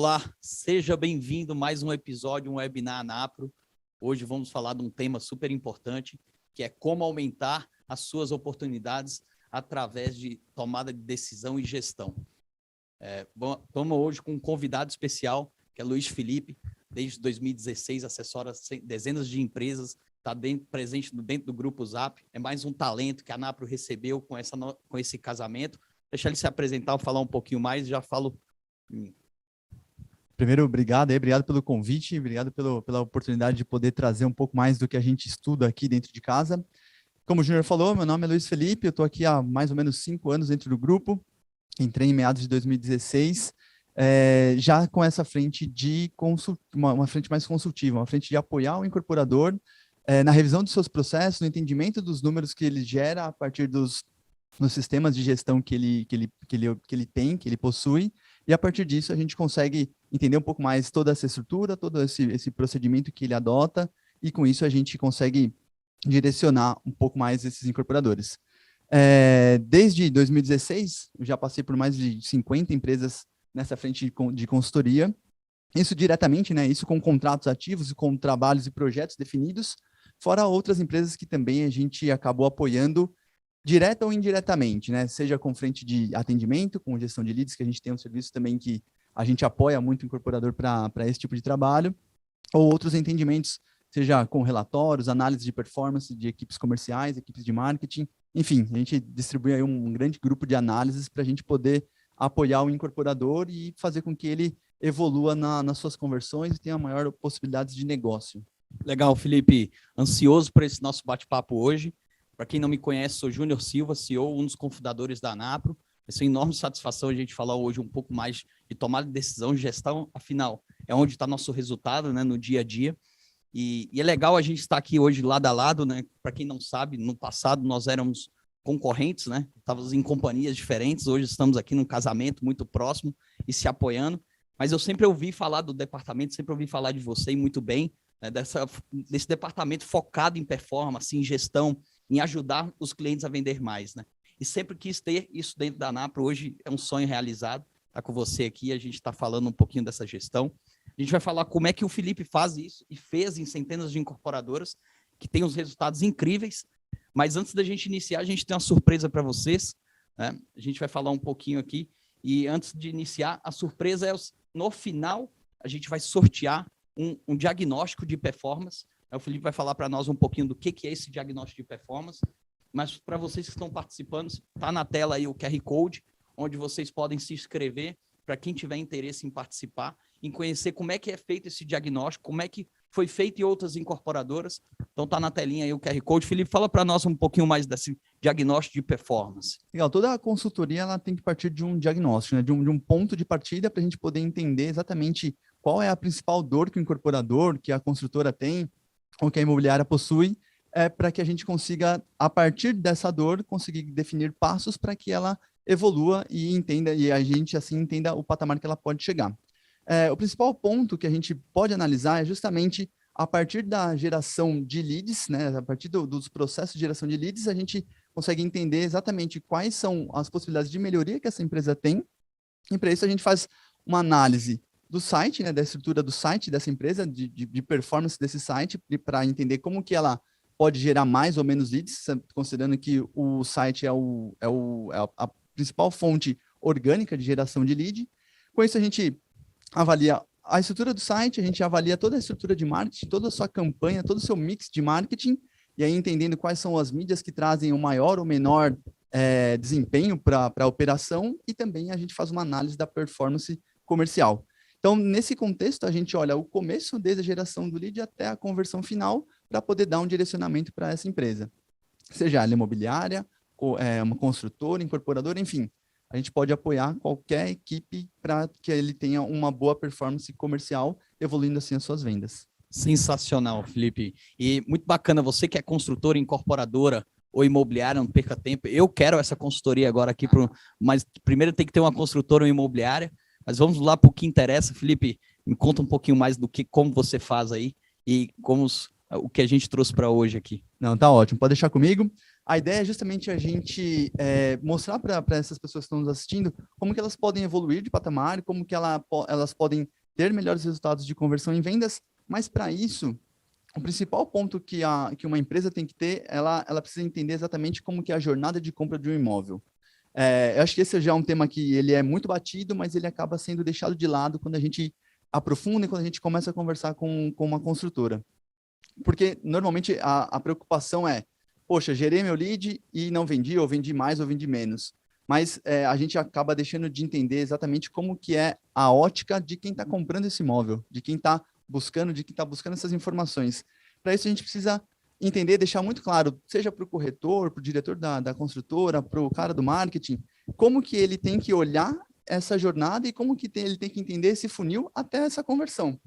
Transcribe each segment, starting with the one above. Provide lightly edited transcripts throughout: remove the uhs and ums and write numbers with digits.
Olá, seja bem-vindo a mais um episódio, um webinar Anapro. Hoje vamos falar de um tema super importante, que é como aumentar as suas oportunidades através de tomada de decisão e gestão. Estamos hoje com um convidado especial, que é Luiz Felipe, desde 2016, assessora dezenas de empresas, está presente dentro do Grupo Zap, é mais um talento que a Anapro recebeu com esse casamento. Deixa ele se apresentar, falar um pouquinho mais, já falo... Primeiro, obrigado pelo convite, obrigado pela oportunidade de poder trazer um pouco mais do que a gente estuda aqui dentro de casa. Como o Júnior falou, meu nome é Luiz Felipe, eu estou aqui há mais ou menos 5 anos dentro do grupo, entrei em meados de 2016, já com essa frente de uma frente mais consultiva, uma frente de apoiar o incorporador na revisão dos seus processos, no entendimento dos números que ele gera a partir dos sistemas de gestão que ele possui, e a partir disso a gente consegue entender um pouco mais toda essa estrutura, todo esse procedimento que ele adota, e com isso a gente consegue direcionar um pouco mais esses incorporadores. Desde 2016, eu já passei por mais de 50 empresas nessa frente de consultoria, isso diretamente, né, isso com contratos ativos e com trabalhos e projetos definidos, fora outras empresas que também a gente acabou apoiando direta ou indiretamente, né? Seja com frente de atendimento, com gestão de leads, que a gente tem um serviço também que a gente apoia muito o incorporador para esse tipo de trabalho, ou outros entendimentos, seja com relatórios, análise de performance de equipes comerciais, equipes de marketing, enfim, a gente distribui aí um grande grupo de análises para a gente poder apoiar o incorporador e fazer com que ele evolua nas suas conversões e tenha maior possibilidades de negócio. Legal, Felipe. Ansioso por esse nosso bate-papo hoje. Para quem não me conhece, sou Júnior Silva, CEO, um dos cofundadores da Anapro. Vai ser uma enorme satisfação a gente falar hoje um pouco mais de tomada de decisão e gestão, afinal, é onde está nosso resultado, né, no dia a dia. E é legal a gente estar aqui hoje lado a lado, né? Para quem não sabe, no passado nós éramos concorrentes, né? Estávamos em companhias diferentes, hoje estamos aqui num casamento muito próximo e se apoiando. Mas eu sempre ouvi falar do departamento, sempre ouvi falar de você e muito bem, né, desse departamento focado em performance, em gestão, em ajudar os clientes a vender mais, né? E sempre quis ter isso dentro da Anapro, hoje é um sonho realizado, estar com você aqui, a gente está falando um pouquinho dessa gestão. A gente vai falar como é que o Felipe faz isso e fez em centenas de incorporadoras, que tem uns resultados incríveis, mas antes da gente iniciar, a gente tem uma surpresa para vocês, né? A gente vai falar um pouquinho aqui, e antes de iniciar, a surpresa é, no final, a gente vai sortear um diagnóstico de performance. O Felipe vai falar para nós um pouquinho do que é esse diagnóstico de performance, mas para vocês que estão participando, está na tela aí o QR Code, onde vocês podem se inscrever, para quem tiver interesse em participar, em conhecer como é que é feito esse diagnóstico, como é que foi feito em outras incorporadoras. Então está na telinha aí o QR Code. Felipe, fala para nós um pouquinho mais desse diagnóstico de performance. Legal, toda a consultoria ela tem que partir de um diagnóstico, né? de um ponto de partida para a gente poder entender exatamente qual é a principal dor que o incorporador, que a construtora tem, ou que a imobiliária possui, para que a gente consiga, a partir dessa dor, conseguir definir passos para que ela evolua e entenda, e a gente assim entenda o patamar que ela pode chegar. O principal ponto que a gente pode analisar é justamente a partir da geração de leads, né, a partir dos processos de geração de leads, a gente consegue entender exatamente quais são as possibilidades de melhoria que essa empresa tem, e para isso a gente faz uma análise do site, né, da estrutura do site dessa empresa, de performance desse site, para entender como que ela pode gerar mais ou menos leads, considerando que o site é a principal fonte orgânica de geração de lead. Com isso, a gente avalia a estrutura do site, a gente avalia toda a estrutura de marketing, toda a sua campanha, todo o seu mix de marketing, e aí entendendo quais são as mídias que trazem o maior ou menor desempenho para a operação, e também a gente faz uma análise da performance comercial. Então, nesse contexto, a gente olha o começo, desde a geração do lead até a conversão final, para poder dar um direcionamento para essa empresa. Seja ela imobiliária, uma construtora, incorporadora, enfim. A gente pode apoiar qualquer equipe para que ele tenha uma boa performance comercial, evoluindo assim as suas vendas. Sensacional, Felipe. E muito bacana, você que é construtora, incorporadora ou imobiliária, não perca tempo. Eu quero essa consultoria agora aqui, mas primeiro tem que ter uma construtora ou imobiliária. Mas vamos lá para o que interessa. Felipe, me conta um pouquinho mais como você faz aí e o que a gente trouxe para hoje aqui. Não, tá ótimo, pode deixar comigo. A ideia é justamente a gente mostrar para essas pessoas que estão nos assistindo como que elas podem evoluir de patamar, como que elas podem ter melhores resultados de conversão em vendas, mas para isso, o principal ponto que uma empresa tem que ter, ela precisa entender exatamente como que é a jornada de compra de um imóvel. Eu acho que esse já é um tema que ele é muito batido, mas ele acaba sendo deixado de lado quando a gente aprofunda e quando a gente começa a conversar com uma construtora. Porque, normalmente, a preocupação é, poxa, gerei meu lead e não vendi, ou vendi mais, ou vendi menos. Mas a gente acaba deixando de entender exatamente como que é a ótica de quem está comprando esse imóvel, de quem está buscando essas informações. Para isso, a gente precisa entender, deixar muito claro, seja para o corretor, para o diretor da construtora, para o cara do marketing, como que ele tem que olhar essa jornada e como que ele tem que entender esse funil até essa conversão.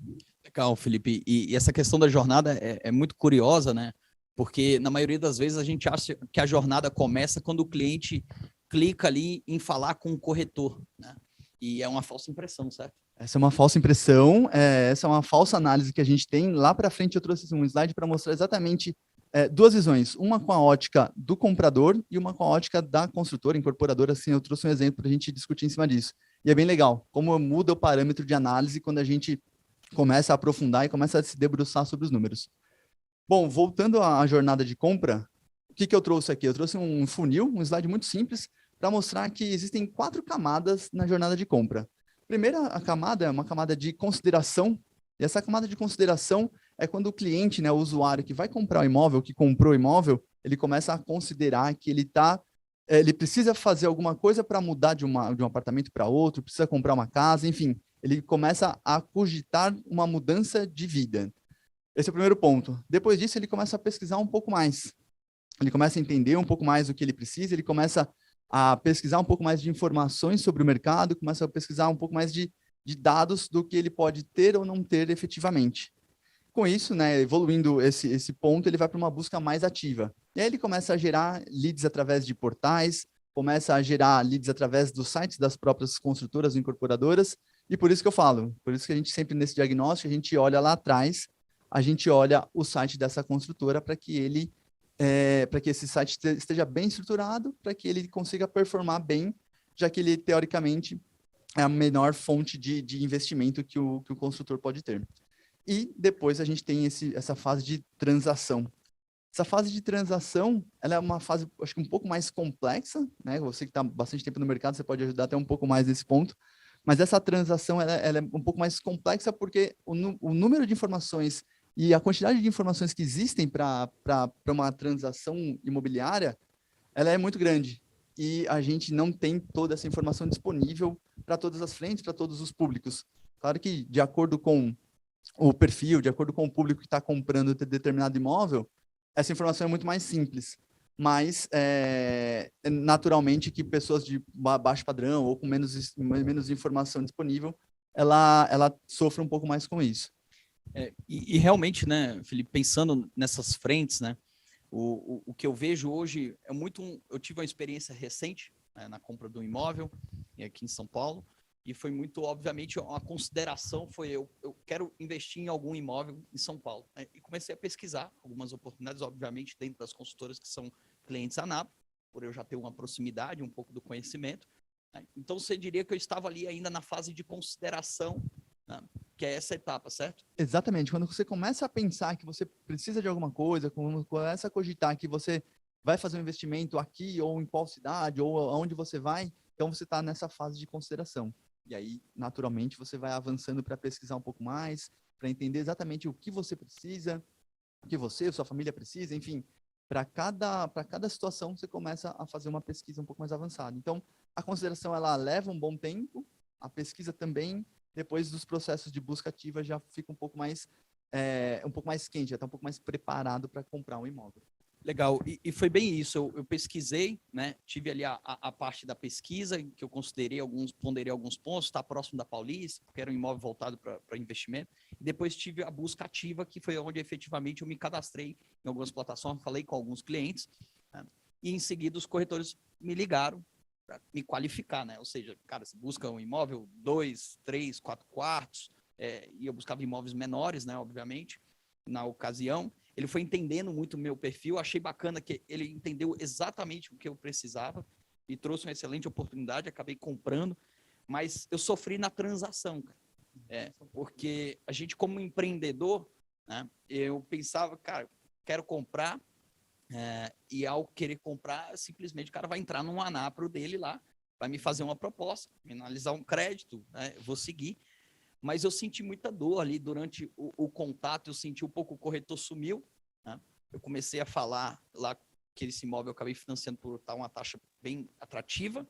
Legal, Felipe. E essa questão da jornada é muito curiosa, né? Porque na maioria das vezes a gente acha que a jornada começa quando o cliente clica ali em falar com o corretor, né? E é uma falsa impressão, certo? Essa é uma falsa impressão, essa é uma falsa análise que a gente tem. Lá para frente eu trouxe um slide para mostrar exatamente duas visões, uma com a ótica do comprador e uma com a ótica da construtora, incorporadora, assim, eu trouxe um exemplo para a gente discutir em cima disso. E é bem legal, como muda o parâmetro de análise quando a gente começa a aprofundar e começa a se debruçar sobre os números. Bom, voltando à jornada de compra, o que eu trouxe aqui? Eu trouxe um funil, um slide muito simples, para mostrar que existem 4 camadas na jornada de compra. Primeira a camada é uma camada de consideração, e essa camada de consideração é quando o cliente, né, o usuário que vai comprar o imóvel, que comprou o imóvel, ele começa a considerar que ele precisa fazer alguma coisa para mudar de um apartamento para outro, precisa comprar uma casa, enfim, ele começa a cogitar uma mudança de vida. Esse é o primeiro ponto. Depois disso, ele começa a pesquisar um pouco mais. Ele começa a entender um pouco mais do que ele precisa, ele começa a pesquisar um pouco mais de informações sobre o mercado, começa a pesquisar um pouco mais de dados do que ele pode ter ou não ter efetivamente. Com isso, né, evoluindo esse ponto, ele vai para uma busca mais ativa. E aí ele começa a gerar leads através de portais, começa a gerar leads através dos sites das próprias construtoras e incorporadoras, e por isso que eu falo, por isso que a gente sempre nesse diagnóstico, a gente olha lá atrás, a gente olha o site dessa construtora para que esse site esteja bem estruturado, para que ele consiga performar bem, já que ele, teoricamente, é a menor fonte de investimento que o construtor pode ter. E depois a gente tem essa fase de transação. Essa fase de transação, ela é uma fase, acho que um pouco mais complexa, né? Você que está bastante tempo no mercado, você pode ajudar até um pouco mais nesse ponto. Mas essa transação, ela é um pouco mais complexa porque o número de informações e a quantidade de informações que existem para uma transação imobiliária, ela é muito grande. E a gente não tem toda essa informação disponível para todas as frentes, para todos os públicos. Claro que, de acordo com o perfil, de acordo com o público que está comprando determinado imóvel, essa informação é muito mais simples. Mas, naturalmente, que pessoas de baixo padrão ou com menos informação disponível, ela sofre um pouco mais com isso. E realmente, né, Felipe, pensando nessas frentes, né, o que eu vejo hoje é eu tive uma experiência recente, né, na compra do imóvel aqui em São Paulo, e foi muito, obviamente, uma consideração foi eu quero investir em algum imóvel em São Paulo, né, e comecei a pesquisar algumas oportunidades, obviamente, dentro das consultoras que são clientes ANAP, por eu já ter uma proximidade, um pouco do conhecimento, né. Então, você diria que eu estava ali ainda na fase de consideração, né, que é essa etapa, certo? Exatamente. Quando você começa a pensar que você precisa de alguma coisa, quando começa a cogitar que você vai fazer um investimento aqui, ou em qual cidade, ou aonde você vai, então você está nessa fase de consideração. E aí, naturalmente, você vai avançando para pesquisar um pouco mais, para entender exatamente o que você precisa, o que você, sua família precisa, enfim. Para cada situação, você começa a fazer uma pesquisa um pouco mais avançada. Então, a consideração, ela leva um bom tempo, a pesquisa também. Depois dos processos de busca ativa já fica um pouco mais quente, já está um pouco mais preparado para comprar um imóvel. Legal, e foi bem isso, eu pesquisei, né, tive ali a parte da pesquisa, que eu ponderei alguns pontos, está próximo da Paulista, porque era um imóvel voltado para investimento, e depois tive a busca ativa, que foi onde efetivamente eu me cadastrei em algumas plataformas, falei com alguns clientes, né, e em seguida os corretores me ligaram para me qualificar, né, ou seja, cara, você busca um imóvel 2, 3, 4 quartos, e eu buscava imóveis menores, né, obviamente, na ocasião, ele foi entendendo muito o meu perfil, achei bacana que ele entendeu exatamente o que eu precisava e trouxe uma excelente oportunidade, acabei comprando, mas eu sofri na transação, cara. Porque a gente, como empreendedor, né, eu pensava, cara, quero comprar, e ao querer comprar, simplesmente o cara vai entrar num Anapro dele lá, vai me fazer uma proposta, me analisar um crédito, né, vou seguir. Mas eu senti muita dor ali durante o contato, eu senti um pouco, o corretor sumiu, né? Eu comecei a falar lá que esse imóvel eu acabei financiando por uma taxa bem atrativa,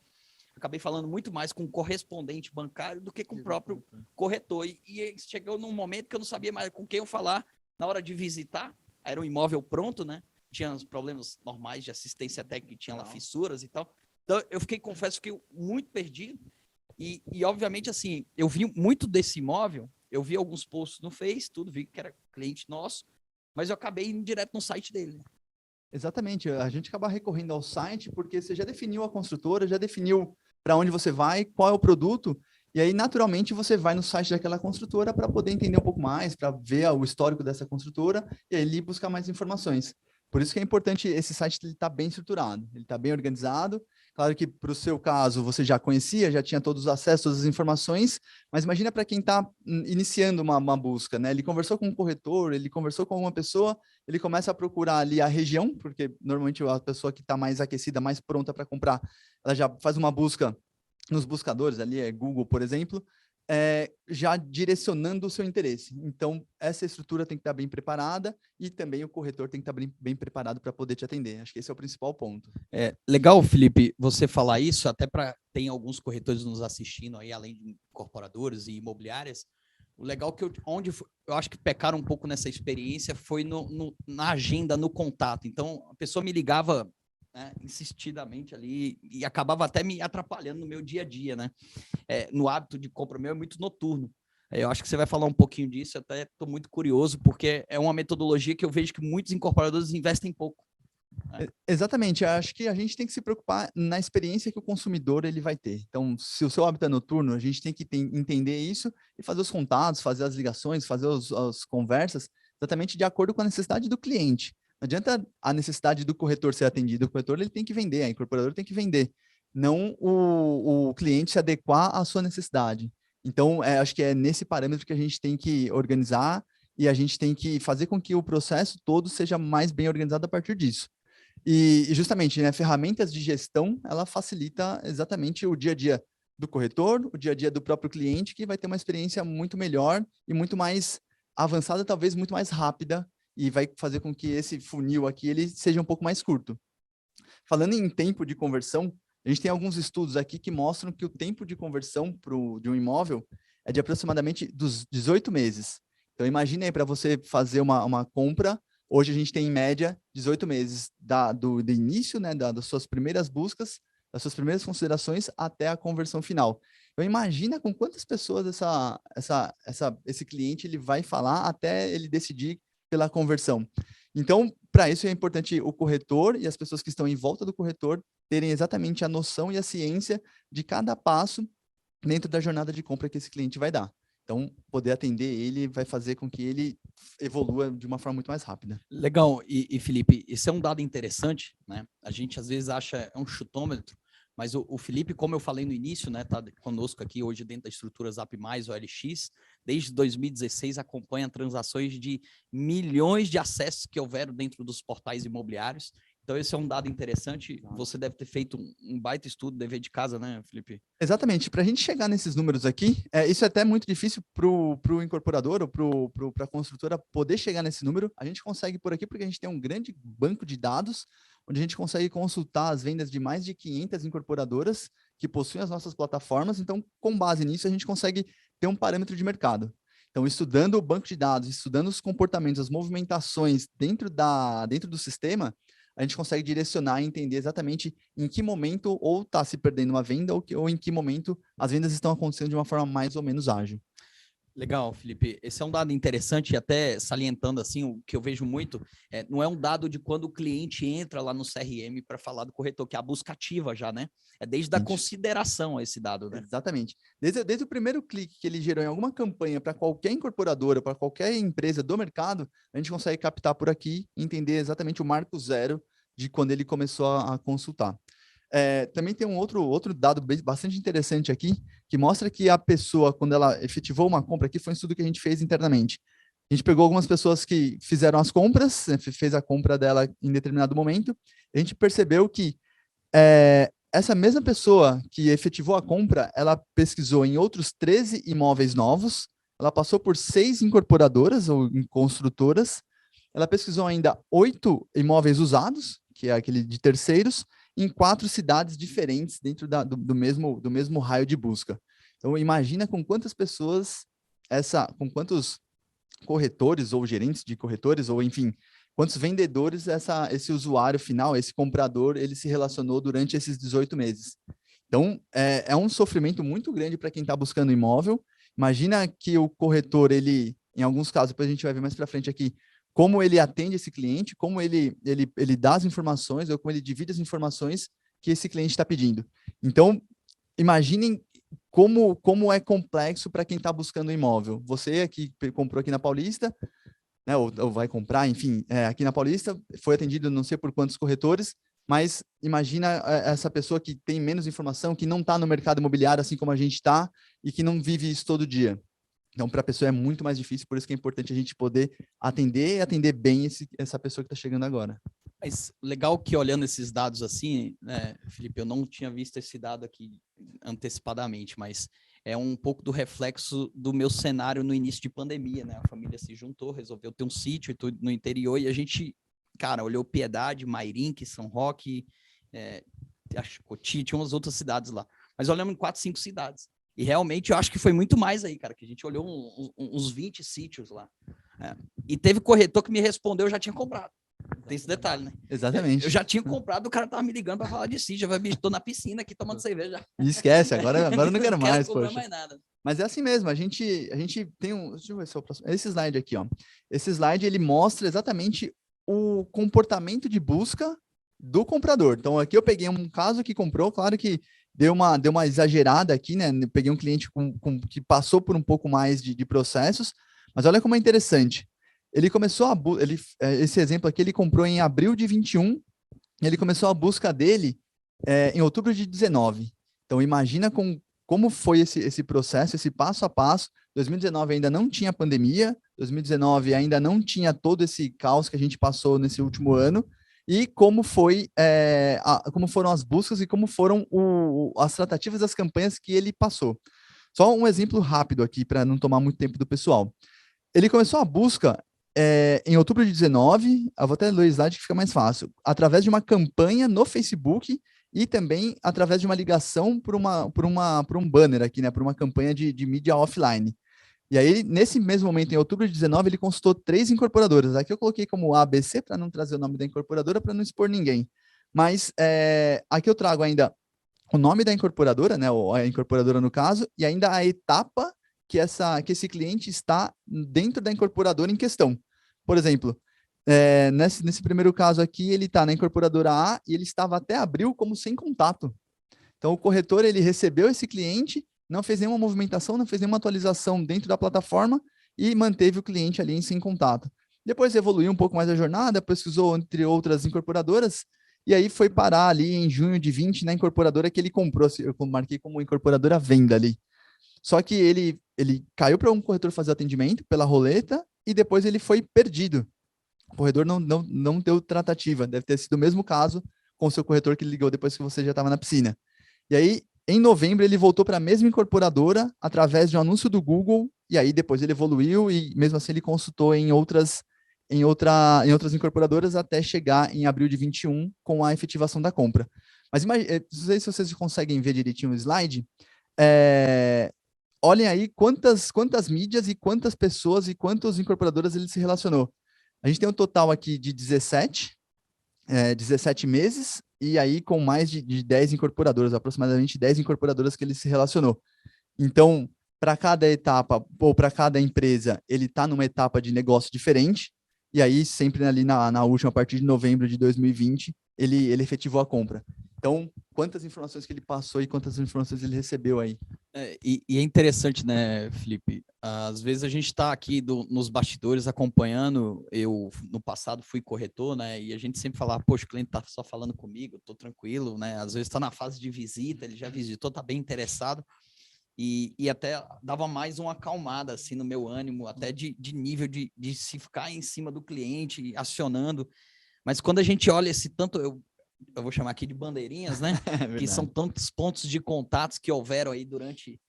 acabei falando muito mais com o correspondente bancário do que com o próprio corretor, e chegou num momento que eu não sabia mais com quem eu falar na hora de visitar, era um imóvel pronto, né? Tinha os problemas normais de assistência técnica, tinha lá fissuras e tal, então eu confesso, fiquei muito perdido. E, obviamente, assim, eu vi muito desse imóvel, eu vi alguns posts no Face, tudo, vi que era cliente nosso, mas eu acabei indo direto no site dele. Exatamente, a gente acaba recorrendo ao site porque você já definiu a construtora, já definiu para onde você vai, qual é o produto, e aí, naturalmente, você vai no site daquela construtora para poder entender um pouco mais, para ver o histórico dessa construtora e aí buscar mais informações. Por isso que é importante esse site estar bem estruturado, ele está bem organizado. Claro que, para o seu caso, você já conhecia, já tinha todos os acessos, todas as informações, mas imagina para quem está iniciando uma busca, né? Ele conversou com um corretor, ele conversou com uma pessoa, ele começa a procurar ali a região, porque normalmente a pessoa que está mais aquecida, mais pronta para comprar, ela já faz uma busca nos buscadores, ali Google, por exemplo, já direcionando o seu interesse. Então, essa estrutura tem que estar bem preparada e também o corretor tem que estar bem preparado para poder te atender. Acho que esse é o principal ponto. Legal, Felipe, você falar isso, até para tem alguns corretores nos assistindo aí, além de incorporadores e imobiliárias. O legal que onde eu acho que pecaram um pouco nessa experiência foi na agenda, no contato. Então, a pessoa me ligava, né, insistidamente ali e acabava até me atrapalhando no meu dia a dia, né? No hábito de compra meu é muito noturno. Eu acho que você vai falar um pouquinho disso, eu até estou muito curioso, porque é uma metodologia que eu vejo que muitos incorporadores investem pouco. Exatamente, eu acho que a gente tem que se preocupar na experiência que o consumidor ele vai ter. Então, se o seu hábito é noturno, a gente tem que entender isso e fazer os contatos, fazer as ligações, fazer as conversas, exatamente de acordo com a necessidade do cliente. Não adianta a necessidade do corretor ser atendido, o corretor ele tem que vender, a incorporadora tem que vender, não o cliente se adequar à sua necessidade. Então, acho que é nesse parâmetro que a gente tem que organizar e a gente tem que fazer com que o processo todo seja mais bem organizado a partir disso. E justamente, né, ferramentas de gestão, ela facilita exatamente o dia a dia do corretor, o dia a dia do próprio cliente, que vai ter uma experiência muito melhor e muito mais avançada, talvez muito mais rápida, e vai fazer com que esse funil aqui ele seja um pouco mais curto. Falando em tempo de conversão, a gente tem alguns estudos aqui que mostram que o tempo de conversão de um imóvel é de aproximadamente dos 18 meses. Então, imagine aí para você fazer uma compra. Hoje a gente tem, em média, 18 meses do início, né, das suas primeiras buscas, das suas primeiras considerações até a conversão final. Então, imagina com quantas pessoas esse cliente ele vai falar até ele decidir pela conversão. Então, para isso é importante o corretor e as pessoas que estão em volta do corretor terem exatamente a noção e a ciência de cada passo dentro da jornada de compra que esse cliente vai dar. Então, poder atender ele vai fazer com que ele evolua de uma forma muito mais rápida. Legal. E Felipe, esse é um dado interessante, né? A gente às vezes acha é um chutômetro, mas o Felipe, como eu falei no início, né, tá conosco aqui hoje dentro da estrutura Zap+, OLX, desde 2016 acompanha transações de milhões de acessos que houveram dentro dos portais imobiliários. Então, esse é um dado interessante. Você deve ter feito um baita estudo, dever de casa, né, Felipe? Exatamente. Para a gente chegar nesses números aqui, isso é até muito difícil para o incorporador ou para a construtora poder chegar nesse número. A gente consegue por aqui porque a gente tem um grande banco de dados, onde a gente consegue consultar as vendas de mais de 500 incorporadoras que possuem as nossas plataformas. Então, com base nisso, a gente consegue ter um parâmetro de mercado. Então, estudando o banco de dados, estudando os comportamentos, as movimentações dentro do sistema, a gente consegue direcionar e entender exatamente em que momento ou está se perdendo uma venda ou em que momento as vendas estão acontecendo de uma forma mais ou menos ágil. Legal, Felipe. Esse é um dado interessante, e até salientando assim, o que eu vejo muito, não é um dado de quando o cliente entra lá no CRM para falar do corretor, que é a busca ativa já, né? É desde a consideração esse dado, né? Exatamente. Desde o primeiro clique que ele gerou em alguma campanha para qualquer incorporadora, para qualquer empresa do mercado, a gente consegue captar por aqui e entender exatamente o marco zero de quando ele começou a consultar. Também tem um outro dado bastante interessante aqui, que mostra que a pessoa, quando ela efetivou uma compra, aqui foi um estudo que a gente fez internamente. A gente pegou algumas pessoas que fizeram as compras, fez a compra dela em determinado momento, a gente percebeu que essa mesma pessoa que efetivou a compra, ela pesquisou em outros 13 imóveis novos, ela passou por 6 incorporadoras ou construtoras, ela pesquisou ainda 8 imóveis usados, que é aquele de terceiros, em 4 cidades diferentes dentro do mesmo raio de busca. Então, imagina com quantas pessoas, com quantos corretores ou gerentes de corretores, ou enfim, quantos vendedores esse usuário final, esse comprador, ele se relacionou durante esses 18 meses. Então, é um sofrimento muito grande para quem está buscando imóvel. Imagina que o corretor, ele, em alguns casos, depois a gente vai ver mais para frente aqui, como ele atende esse cliente, como ele dá as informações, ou como ele divide as informações que esse cliente está pedindo. Então, imaginem como é complexo para quem está buscando imóvel. Você que comprou aqui na Paulista, né, ou vai comprar, enfim, aqui na Paulista, foi atendido não sei por quantos corretores, mas imagina essa pessoa que tem menos informação, que não está no mercado imobiliário assim como a gente está, e que não vive isso todo dia. Então, para a pessoa é muito mais difícil, por isso que é importante a gente poder atender e atender bem essa pessoa que está chegando agora. Mas legal que olhando esses dados assim, né, Felipe, eu não tinha visto esse dado aqui antecipadamente, mas é um pouco do reflexo do meu cenário no início de pandemia, né? A família se juntou, resolveu ter um sítio e tudo no interior, e a gente, cara, olhou Piedade, Mairink, São Roque, acho que Cotia, tinha umas outras cidades lá. Mas olhamos em 4, 5 cidades. E realmente eu acho que foi muito mais aí, cara, que a gente olhou uns 20 sítios lá. E teve corretor que me respondeu, eu já tinha comprado. Tem esse detalhe, né? Exatamente. Eu já tinha comprado, o cara tava me ligando para falar de sítio. Já vai, bicho, tô na piscina aqui tomando cerveja. E esquece, agora eu não quero mais, comprar poxa. mais nada. Mas é assim mesmo, a gente tem deixa eu ver se é o próximo. Esse slide aqui, ó. Esse slide, ele mostra exatamente o comportamento de busca do comprador. Então, aqui eu peguei um caso que comprou, claro que deu uma exagerada aqui, né? Eu peguei um cliente que passou por um pouco mais de processos, mas olha como é interessante. Ele começou esse exemplo aqui, ele comprou em abril de 21, e ele começou a busca dele em outubro de 19. Então, imagina como foi esse processo, esse passo a passo. 2019 ainda não tinha pandemia, 2019 ainda não tinha todo esse caos que a gente passou nesse último ano, e como foram as buscas e como foram as tratativas das campanhas que ele passou. Só um exemplo rápido aqui, para não tomar muito tempo do pessoal. Ele começou a busca em outubro de 19, eu vou até ler o slide que fica mais fácil, através de uma campanha no Facebook e também através de uma ligação por um banner aqui, né, por uma campanha de mídia offline. E aí, nesse mesmo momento, em outubro de 19, ele consultou 3 incorporadoras. Aqui eu coloquei como ABC para não trazer o nome da incorporadora, para não expor ninguém. Mas aqui eu trago ainda o nome da incorporadora, né, ou a incorporadora no caso, e ainda a etapa que esse cliente está dentro da incorporadora em questão. Por exemplo, nesse primeiro caso aqui, ele está na incorporadora A e ele estava até abril como sem contato. Então, o corretor, ele recebeu esse cliente, não fez nenhuma movimentação, não fez nenhuma atualização dentro da plataforma e manteve o cliente ali em sem contato. Depois evoluiu um pouco mais a jornada, pesquisou entre outras incorporadoras, e aí foi parar ali em junho de 20 na incorporadora que ele comprou, eu marquei como incorporadora venda ali. Só que ele caiu para um corretor fazer atendimento pela roleta e depois ele foi perdido. O corretor não deu tratativa, deve ter sido o mesmo caso com o seu corretor que ligou depois que você já estava na piscina. E aí, em novembro, ele voltou para a mesma incorporadora através de um anúncio do Google, e aí depois ele evoluiu e mesmo assim ele consultou em outras incorporadoras até chegar em abril de 21 com a efetivação da compra. Mas não sei se vocês conseguem ver direitinho o slide. Olhem aí quantas mídias e quantas pessoas e quantas incorporadoras ele se relacionou. A gente tem um total aqui de 17 meses, e aí com mais de 10 incorporadoras, aproximadamente 10 incorporadoras que ele se relacionou. Então, para cada etapa ou para cada empresa, ele está numa etapa de negócio diferente, e aí sempre ali na última, a partir de novembro de 2020, ele efetivou a compra. Então, quantas informações que ele passou e quantas informações ele recebeu aí? E é interessante, né, Felipe? Às vezes a gente está aqui nos bastidores acompanhando. Eu, no passado, fui corretor, né? E a gente sempre falava, poxa, o cliente está só falando comigo, estou tranquilo, né? Às vezes está na fase de visita, ele já visitou, está bem interessado. E até dava mais uma acalmada, assim, no meu ânimo, até de nível de se ficar em cima do cliente, acionando. Mas quando a gente olha esse tanto, eu vou chamar aqui de bandeirinhas, né? Que são tantos pontos de contatos que houveram aí durante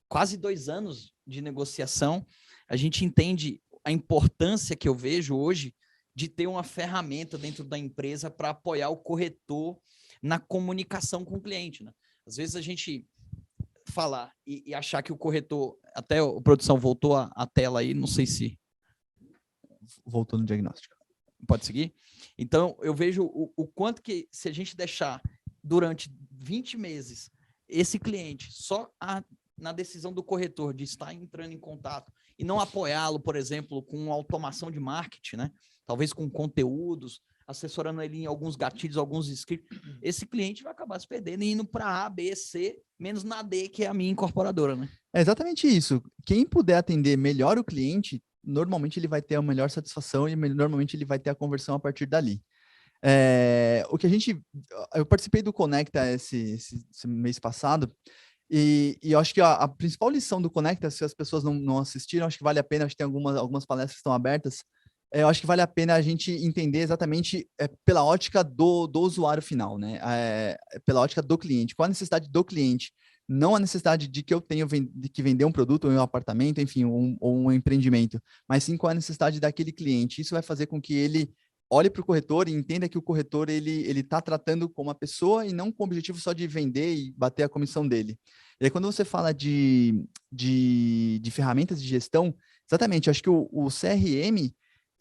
quase 2 anos de negociação, a gente entende a importância que eu vejo hoje de ter uma ferramenta dentro da empresa para apoiar o corretor na comunicação com o cliente, né? Às vezes a gente falar e achar que o corretor, até a produção voltou a tela aí, não sei se... Voltou no diagnóstico. Pode seguir? Então, eu vejo o quanto que, se a gente deixar durante 20 meses esse cliente só na decisão do corretor de estar entrando em contato e não apoiá-lo, por exemplo, com automação de marketing, né? Talvez com conteúdos, assessorando ele em alguns gatilhos, alguns scripts, esse cliente vai acabar se perdendo e indo para A, B, C, menos na D, que é a minha incorporadora, né? É exatamente isso. Quem puder atender melhor o cliente, normalmente ele vai ter a melhor satisfação e normalmente ele vai ter a conversão a partir dali. Eu participei do Conecta esse mês passado, e eu acho que a principal lição do Conecta, se as pessoas não assistiram, acho que vale a pena, acho que tem algumas palestras que estão abertas, eu acho que vale a pena a gente entender exatamente pela ótica do usuário final, né? Pela ótica do cliente. Qual a necessidade do cliente? Não a necessidade de que eu tenho que vender um produto, ou um apartamento, enfim, ou um empreendimento, mas sim qual a necessidade daquele cliente. Isso vai fazer com que ele olhe para o corretor e entenda que o corretor ele está tratando como uma pessoa e não com o objetivo só de vender e bater a comissão dele. E aí, quando você fala de ferramentas de gestão, exatamente, acho que o CRM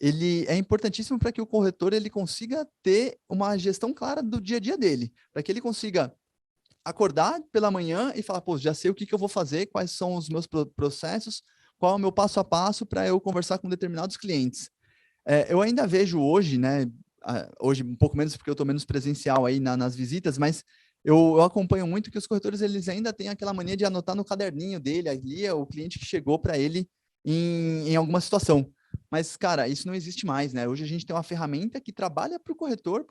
ele é importantíssimo para que o corretor ele consiga ter uma gestão clara do dia a dia dele, para que ele consiga acordar pela manhã e falar, pô, já sei o que eu vou fazer, quais são os meus processos, qual é o meu passo a passo para eu conversar com determinados clientes. Eu ainda vejo hoje, né, hoje um pouco menos porque eu estou menos presencial aí nas visitas, mas eu acompanho muito que os corretores eles ainda têm aquela mania de anotar no caderninho dele, ali é o cliente que chegou para ele em alguma situação. Mas, cara, isso não existe mais, né? Hoje a gente tem uma ferramenta que trabalha para o corretor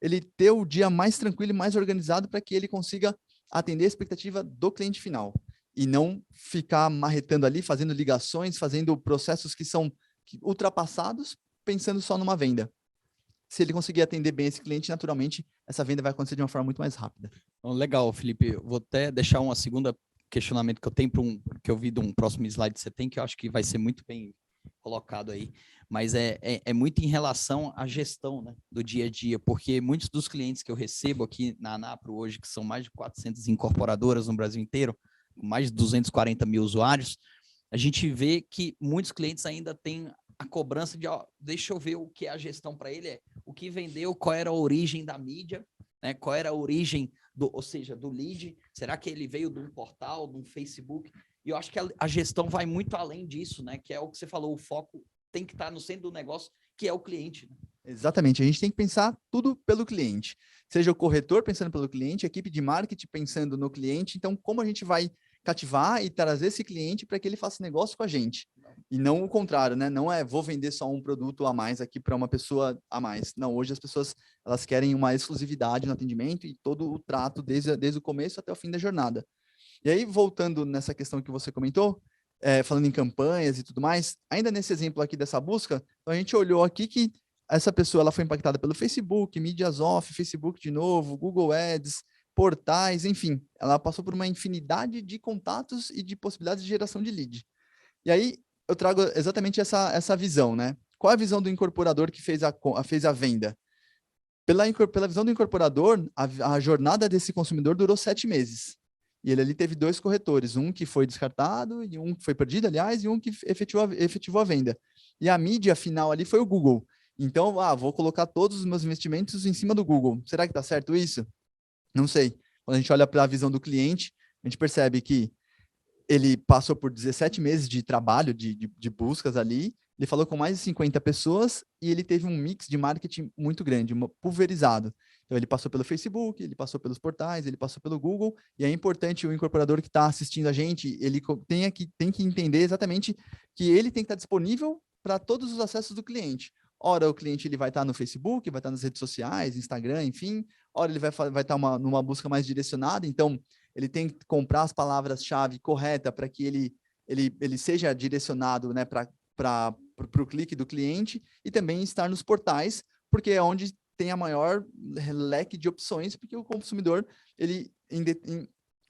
ele ter o dia mais tranquilo e mais organizado para que ele consiga atender a expectativa do cliente final. E não ficar marretando ali, fazendo ligações, fazendo processos que são ultrapassados, pensando só numa venda. Se ele conseguir atender bem esse cliente, naturalmente, essa venda vai acontecer de uma forma muito mais rápida. Legal, Felipe. Eu vou até deixar uma segunda questionamento que eu tenho que eu vi de um próximo slide que você tem, que eu acho que vai ser muito bem colocado aí, mas é muito em relação à gestão, né, do dia a dia, porque muitos dos clientes que eu recebo aqui na Anapro hoje, que são mais de 400 incorporadoras no Brasil inteiro, com mais de 240 mil usuários, a gente vê que muitos clientes ainda têm a cobrança de, ó, deixa eu ver o que é a gestão para ele, o que vendeu, qual era a origem da mídia, né, qual era a origem, ou seja, do lead, será que ele veio de um portal, de um Facebook? E eu acho que a gestão vai muito além disso, né? Que é o que você falou, o foco tem que estar no centro do negócio, que é o cliente. Né? Exatamente, a gente tem que pensar tudo pelo cliente. Seja o corretor pensando pelo cliente, a equipe de marketing pensando no cliente. Então, como a gente vai cativar e trazer esse cliente para que ele faça negócio com a gente? E não o contrário, né? Não é vou vender só um produto a mais aqui para uma pessoa a mais. Não, hoje as pessoas elas querem uma exclusividade no atendimento e todo o trato desde o começo até o fim da jornada. E aí, voltando nessa questão que você comentou, falando em campanhas e tudo mais, ainda nesse exemplo aqui dessa busca, a gente olhou aqui que essa pessoa ela foi impactada pelo Facebook, mídias off, Facebook de novo, Google Ads, portais, enfim, ela passou por uma infinidade de contatos e de possibilidades de geração de lead. E aí, eu trago exatamente essa visão, né? Qual é a visão do incorporador que fez a venda? Pela visão do incorporador, a jornada desse consumidor durou 7 meses. E ele ali teve 2 corretores, um que foi descartado, e um que foi perdido, aliás, e um que efetivou a venda. E a mídia final ali foi o Google. Então, vou colocar todos os meus investimentos em cima do Google. Será que está certo isso? Não sei. Quando a gente olha para a visão do cliente, a gente percebe que ele passou por 17 meses de trabalho, de buscas ali, ele falou com mais de 50 pessoas e ele teve um mix de marketing muito grande, pulverizado. Então, ele passou pelo Facebook, ele passou pelos portais, ele passou pelo Google, e é importante o incorporador que está assistindo a gente, ele tem que entender exatamente que ele tem que estar disponível para todos os acessos do cliente. Ora, o cliente ele vai estar no Facebook, vai estar nas redes sociais, Instagram, enfim. Ora, ele vai estar numa busca mais direcionada, então ele tem que comprar as palavras-chave corretas para que ele seja direcionado, né, para o clique do cliente, e também estar nos portais, porque é onde tem a maior leque de opções, porque o consumidor, ele em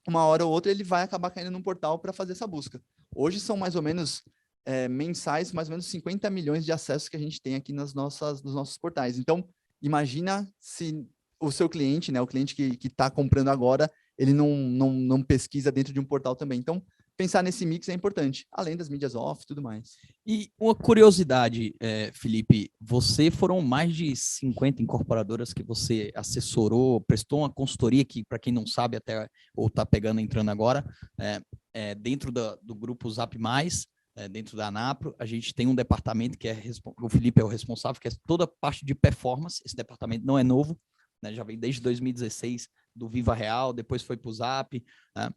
uma hora ou outra, ele vai acabar caindo num portal para fazer essa busca. Hoje são mais ou menos mensais, mais ou menos 50 milhões de acessos que a gente tem aqui nos nossos portais. Então, imagina se o seu cliente, né, o cliente que está comprando agora, ele não pesquisa dentro de um portal também. Então, pensar nesse mix é importante, além das mídias off e tudo mais. E uma curiosidade, Felipe, foram mais de 50 incorporadoras que você assessorou, prestou uma consultoria que, para quem não sabe até, ou está entrando agora, dentro do grupo Zap+, dentro da Anapro, a gente tem um departamento que o Felipe é o responsável, que é toda a parte de performance. Esse departamento não é novo, né, já vem desde 2016 do Viva Real, depois foi para o Zap, né?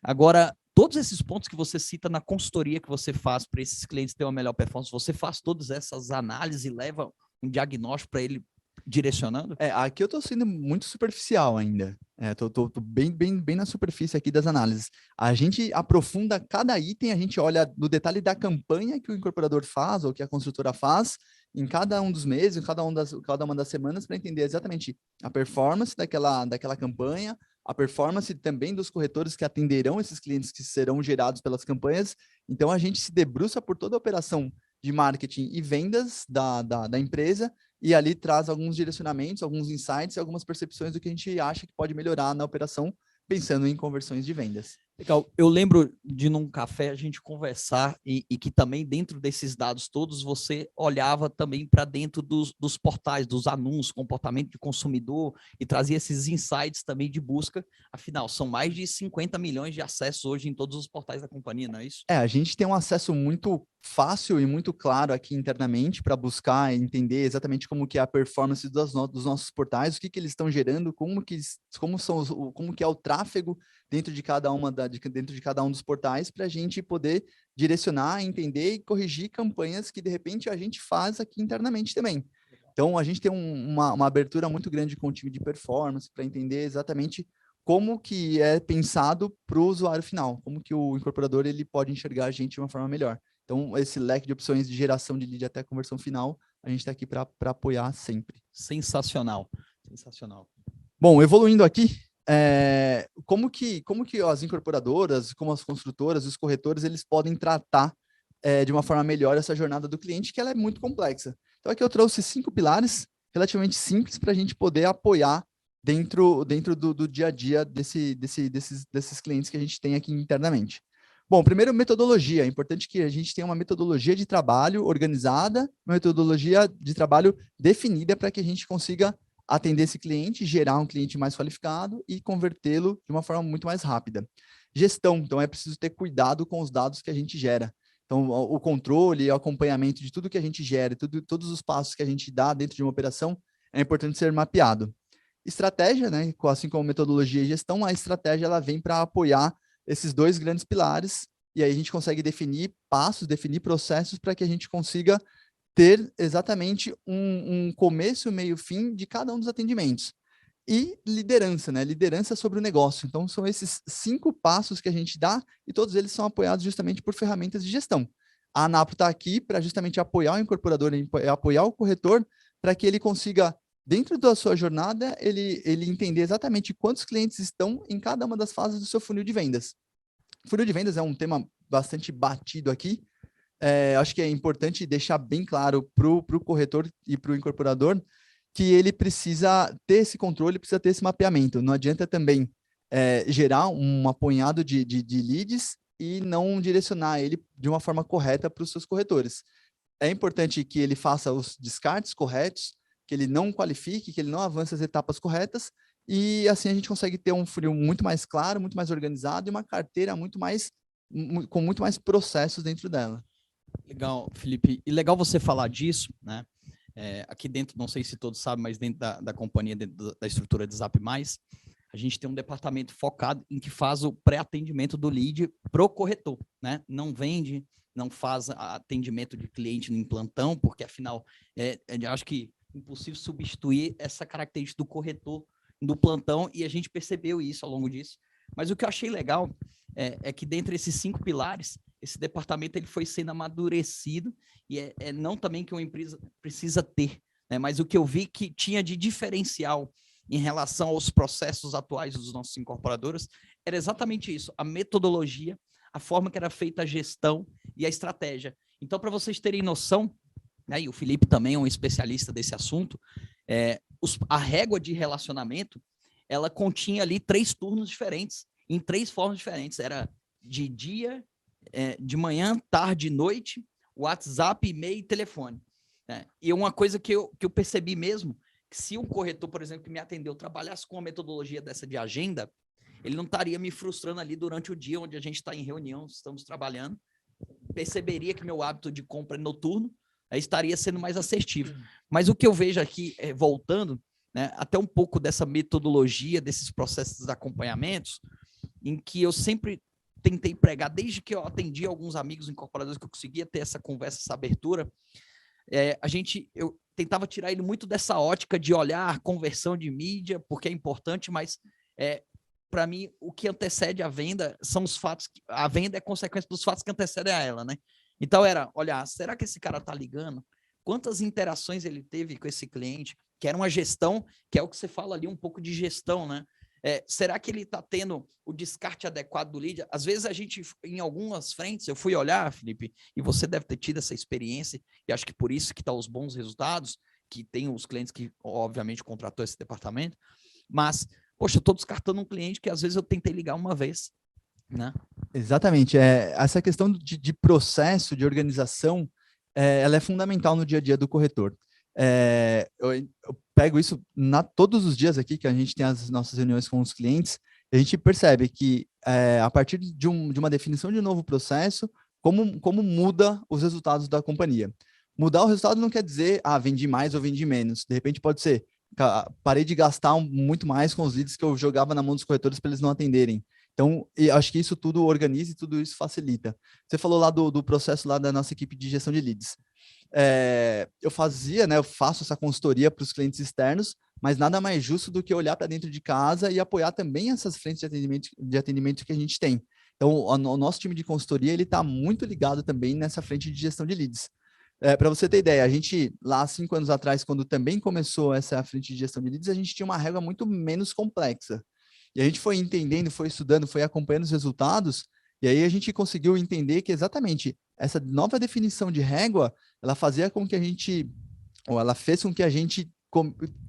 Agora, todos esses pontos que você cita na consultoria que você faz para esses clientes terem uma melhor performance, você faz todas essas análises e leva um diagnóstico para ele direcionando? Aqui eu estou sendo muito superficial ainda. Tô bem na superfície aqui das análises. A gente aprofunda cada item, a gente olha no detalhe da campanha que o incorporador faz ou que a construtora faz em cada um dos meses, em cada uma das semanas, para entender exatamente a performance daquela campanha, a performance também dos corretores que atenderão esses clientes que serão gerados pelas campanhas. Então, a gente se debruça por toda a operação de marketing e vendas da empresa, e ali traz alguns direcionamentos, alguns insights e algumas percepções do que a gente acha que pode melhorar na operação, pensando em conversões de vendas. Legal. Eu lembro de num café a gente conversar e que também dentro desses dados todos você olhava também para dentro dos portais, dos anúncios, comportamento de consumidor, e trazia esses insights também de busca. Afinal, são mais de 50 milhões de acessos hoje em todos os portais da companhia, não é isso? A gente tem um acesso muito fácil e muito claro aqui internamente para buscar e entender exatamente como que é a performance dos nossos portais, o que eles estão gerando, como que é o tráfego dentro de cada um dos portais, para a gente poder direcionar, entender e corrigir campanhas que de repente a gente faz aqui internamente também. Então a gente tem uma abertura muito grande com o time de performance para entender exatamente como que é pensado para o usuário final, como que o incorporador ele pode enxergar a gente de uma forma melhor. Então, esse leque de opções de geração de lead até a conversão final, a gente está aqui para apoiar sempre. Sensacional, sensacional. Bom, evoluindo aqui, como que as incorporadoras, como as construtoras, os corretores, eles podem tratar de uma forma melhor essa jornada do cliente, que ela é muito complexa. Então, aqui eu trouxe 5 pilares relativamente simples para a gente poder apoiar dentro do dia a dia desses clientes que a gente tem aqui internamente. Bom, primeiro, metodologia. É importante que a gente tenha uma metodologia de trabalho organizada, uma metodologia de trabalho definida para que a gente consiga atender esse cliente, gerar um cliente mais qualificado e convertê-lo de uma forma muito mais rápida. Gestão. Então, é preciso ter cuidado com os dados que a gente gera. Então, o controle e o acompanhamento de tudo que a gente gera, todos os passos que a gente dá dentro de uma operação, é importante ser mapeado. Estratégia, né? Assim como metodologia e gestão, a estratégia ela vem para apoiar esses 2 grandes pilares, e aí a gente consegue definir passos, definir processos para que a gente consiga ter exatamente um começo, meio, fim de cada um dos atendimentos. E liderança, né? Liderança sobre o negócio. Então, são esses 5 passos que a gente dá, e todos eles são apoiados justamente por ferramentas de gestão. A Anapro está aqui para justamente apoiar o incorporador, apoiar o corretor, para que ele consiga, dentro da sua jornada, ele entender exatamente quantos clientes estão em cada uma das fases do seu funil de vendas. Funil de vendas é um tema bastante batido aqui. Acho que é importante deixar bem claro para o corretor e para o incorporador que ele precisa ter esse controle, precisa ter esse mapeamento. Não adianta também gerar um apanhado de leads e não direcionar ele de uma forma correta para os seus corretores. É importante que ele faça os descartes corretos, que ele não qualifique, que ele não avance as etapas corretas, e assim a gente consegue ter um funil muito mais claro, muito mais organizado e uma carteira muito mais com muito mais processos dentro dela. Legal, Felipe. E legal você falar disso, né? Aqui dentro, não sei se todos sabem, mas dentro da companhia, dentro da estrutura de Zap+, a gente tem um departamento focado em que faz o pré-atendimento do lead pro corretor, né? Não vende, não faz atendimento de cliente em plantão, porque afinal, eu acho que é impossível substituir essa característica do corretor do plantão, e a gente percebeu isso ao longo disso. Mas o que eu achei legal é que dentre esses 5 pilares, esse departamento ele foi sendo amadurecido, e não também que uma empresa precisa ter, né? Mas o que eu vi que tinha de diferencial em relação aos processos atuais dos nossos incorporadores era exatamente isso, a metodologia, a forma que era feita a gestão e a estratégia. Então, para vocês terem noção, né, e o Felipe também é um especialista desse assunto, a régua de relacionamento, ela continha ali 3 turnos diferentes, em 3 formas diferentes. Era de dia, de manhã, tarde, noite, WhatsApp, e-mail e telefone. Né? E uma coisa que eu percebi mesmo, que se um corretor, por exemplo, que me atendeu, trabalhasse com uma metodologia dessa de agenda, ele não estaria me frustrando ali durante o dia, onde a gente está em reunião, estamos trabalhando, perceberia que meu hábito de compra é noturno, estaria sendo mais assertivo. Mas o que eu vejo aqui, voltando, né, até um pouco dessa metodologia, desses processos de acompanhamentos, em que eu sempre tentei pregar, desde que eu atendi alguns amigos incorporadores que eu conseguia ter essa conversa, essa abertura, eu tentava tirar ele muito dessa ótica de olhar conversão de mídia, porque é importante, mas para mim, o que antecede a venda são os fatos, a venda é consequência dos fatos que antecedem a ela, né? Então olhar, será que esse cara tá ligando? Quantas interações ele teve com esse cliente? Que era uma gestão, que é o que você fala ali, um pouco de gestão, né? Será que ele está tendo o descarte adequado do lead? Às vezes a gente, em algumas frentes, eu fui olhar, Felipe, e você deve ter tido essa experiência, e acho que por isso que tá os bons resultados, que tem os clientes que, obviamente, contratou esse departamento, mas, poxa, eu estou descartando um cliente que às vezes eu tentei ligar uma vez, né? Exatamente. Essa questão de processo, de organização, ela é fundamental no dia a dia do corretor. Eu pego isso todos os dias aqui, que a gente tem as nossas reuniões com os clientes, a gente percebe que a partir de uma definição de um novo processo, como muda os resultados da companhia. Mudar o resultado não quer dizer, vendi mais ou vendi menos. De repente pode ser, parei de gastar muito mais com os leads que eu jogava na mão dos corretores para eles não atenderem. Então, acho que isso tudo organiza e tudo isso facilita. Você falou lá do processo lá da nossa equipe de gestão de leads. Eu faço essa consultoria para os clientes externos, mas nada mais justo do que olhar para dentro de casa e apoiar também essas frentes de atendimento que a gente tem. Então, o nosso time de consultoria ele está muito ligado também nessa frente de gestão de leads. Para você ter ideia, a gente, lá 5 anos atrás, quando também começou essa frente de gestão de leads, a gente tinha uma regra muito menos complexa. E a gente foi entendendo, foi estudando, foi acompanhando os resultados, e aí a gente conseguiu entender que exatamente essa nova definição de régua, ela fazia com que ela fez com que a gente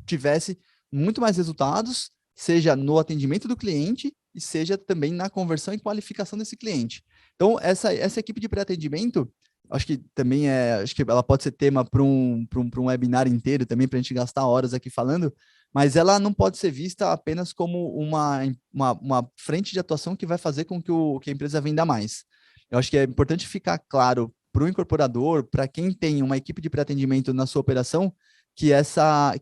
tivesse muito mais resultados, seja no atendimento do cliente e seja também na conversão e qualificação desse cliente. Então, essa equipe de pré-atendimento, acho que também acho que ela pode ser tema para um webinar inteiro também, para a gente gastar horas aqui falando, mas ela não pode ser vista apenas como uma frente de atuação que vai fazer com que a empresa venda mais. Eu acho que é importante ficar claro para o incorporador, para quem tem uma equipe de pré-atendimento na sua operação, que essa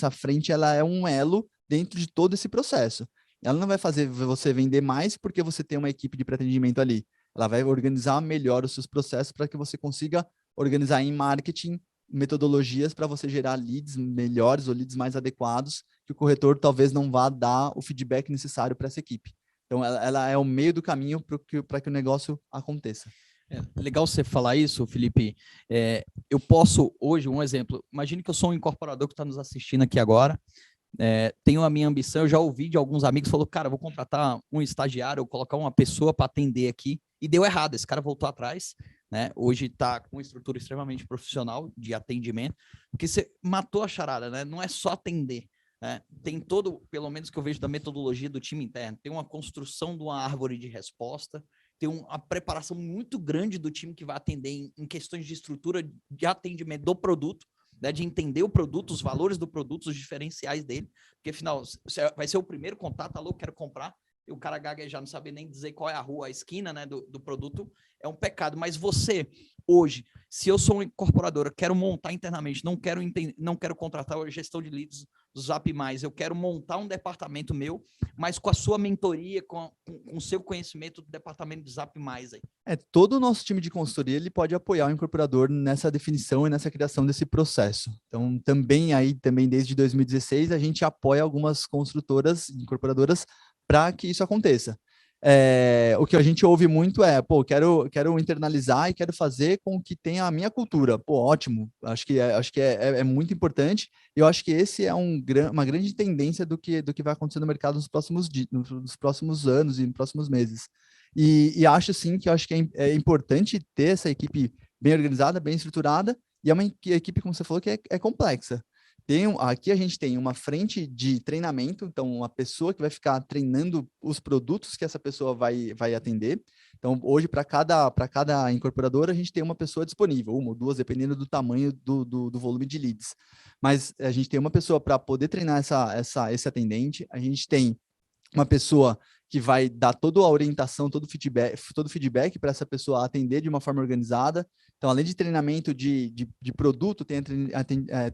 frente ela é um elo dentro de todo esse processo. Ela não vai fazer você vender mais porque você tem uma equipe de pré-atendimento ali. Ela vai organizar melhor os seus processos para que você consiga organizar em marketing metodologias para você gerar leads melhores ou leads mais adequados, que o corretor talvez não vá dar o feedback necessário para essa equipe. Então, ela é o meio do caminho para que o negócio aconteça. Legal você falar isso, Felipe. Eu posso, hoje, um exemplo, imagine que eu sou um incorporador que está nos assistindo aqui agora, tenho a minha ambição, eu já ouvi de alguns amigos, falou, cara, vou contratar um estagiário, ou colocar uma pessoa para atender aqui, e deu errado, esse cara voltou atrás, né? Hoje está com uma estrutura extremamente profissional de atendimento, porque você matou a charada, né? Não é só atender, né? Tem todo, pelo menos que eu vejo da metodologia do time interno, tem uma construção de uma árvore de resposta, tem uma preparação muito grande do time que vai atender em questões de estrutura de atendimento do produto, né, de entender o produto, os valores do produto, os diferenciais dele, porque afinal vai ser o primeiro contato, alô, quero comprar, e o cara gaguejar, não saber nem dizer qual é a rua, a esquina, né, do produto, é um pecado. Mas você, hoje, se eu sou uma incorporadora, quero montar internamente, não quero contratar a gestão de leads do Zap+, eu quero montar um departamento meu, mas com a sua mentoria, com o seu conhecimento do departamento do Zap+. Aí. Todo o nosso time de consultoria ele pode apoiar o incorporador nessa definição e nessa criação desse processo. Então, também desde 2016, a gente apoia algumas construtoras, incorporadoras, para que isso aconteça. O que a gente ouve muito é, quero internalizar e quero fazer com que tenha a minha cultura. Ótimo, acho que é muito importante, e eu acho que esse é uma grande tendência do que vai acontecer no mercado nos próximos anos e nos próximos meses. E acho sim que é importante ter essa equipe bem organizada, bem estruturada, e é uma equipe, como você falou, que é complexa. Aqui a gente tem uma frente de treinamento, então uma pessoa que vai ficar treinando os produtos que essa pessoa vai atender. Então, hoje, para cada incorporadora, a gente tem uma pessoa disponível, uma ou duas, dependendo do tamanho do volume de leads. Mas a gente tem uma pessoa para poder treinar esse atendente, a gente tem uma pessoa que vai dar toda a orientação, todo o feedback para essa pessoa atender de uma forma organizada. Então, além de treinamento de produto, tem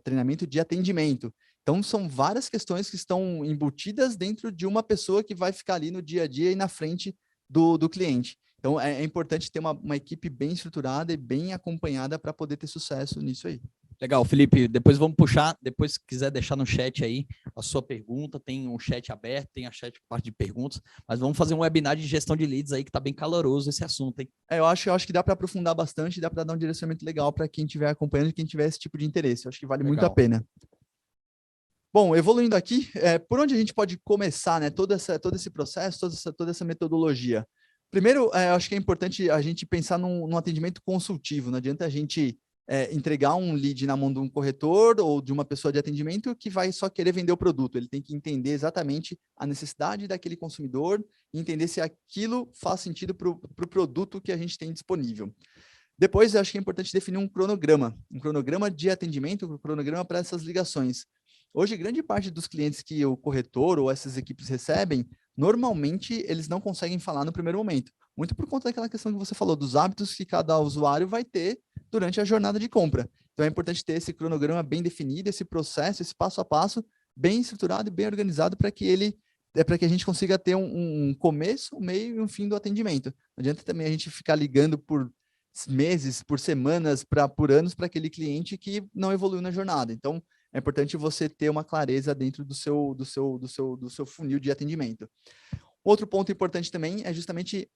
treinamento de atendimento. Então, são várias questões que estão embutidas dentro de uma pessoa que vai ficar ali no dia a dia e na frente do cliente. Então, é importante ter uma equipe bem estruturada e bem acompanhada para poder ter sucesso nisso aí. Legal, Felipe, depois vamos puxar, depois se quiser deixar no chat aí a sua pergunta, tem um chat aberto, tem a chat parte de perguntas, mas vamos fazer um webinar de gestão de leads aí que está bem caloroso esse assunto, hein? Eu acho que dá para aprofundar bastante, dá para dar um direcionamento legal para quem estiver acompanhando e quem tiver esse tipo de interesse. Eu acho que vale muito a pena. Bom, evoluindo aqui, por onde a gente pode começar, né, todo esse processo, toda essa metodologia? Primeiro, eu acho que é importante a gente pensar num atendimento consultivo. Não adianta a gente entregar um lead na mão de um corretor ou de uma pessoa de atendimento que vai só querer vender o produto. Ele tem que entender exatamente a necessidade daquele consumidor e entender se aquilo faz sentido para o produto que a gente tem disponível. Depois, eu acho que é importante definir um cronograma de atendimento, um cronograma para essas ligações. Hoje, grande parte dos clientes que o corretor ou essas equipes recebem, normalmente eles não conseguem falar no primeiro momento. Muito por conta daquela questão que você falou, dos hábitos que cada usuário vai ter durante a jornada de compra. Então, é importante ter esse cronograma bem definido, esse processo, esse passo a passo, bem estruturado e bem organizado para que a gente consiga ter um começo, um meio e um fim do atendimento. Não adianta também a gente ficar ligando por meses, por semanas, por anos para aquele cliente que não evoluiu na jornada. Então, é importante você ter uma clareza dentro do seu funil de atendimento. Outro ponto importante também é justamente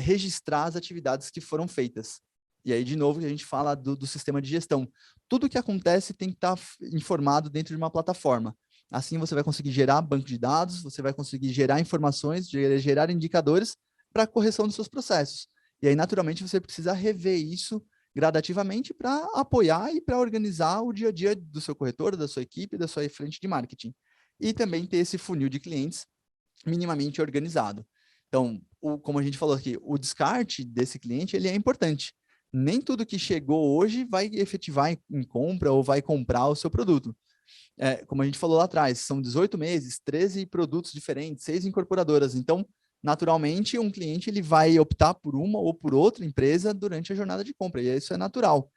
registrar as atividades que foram feitas. E aí, de novo, a gente fala do sistema de gestão. Tudo que acontece tem que estar informado dentro de uma plataforma. Assim, você vai conseguir gerar banco de dados, você vai conseguir gerar informações, gerar indicadores para a correção dos seus processos. E aí, naturalmente, você precisa rever isso gradativamente para apoiar e para organizar o dia a dia do seu corretor, da sua equipe, da sua frente de marketing. E também ter esse funil de clientes minimamente organizado. Então, como a gente falou aqui, o descarte desse cliente ele é importante. Nem tudo que chegou hoje vai efetivar em compra ou vai comprar o seu produto. Como a gente falou lá atrás, são 18 meses, 13 produtos diferentes, 6 incorporadoras. Então, naturalmente, um cliente ele vai optar por uma ou por outra empresa durante a jornada de compra, e isso é natural,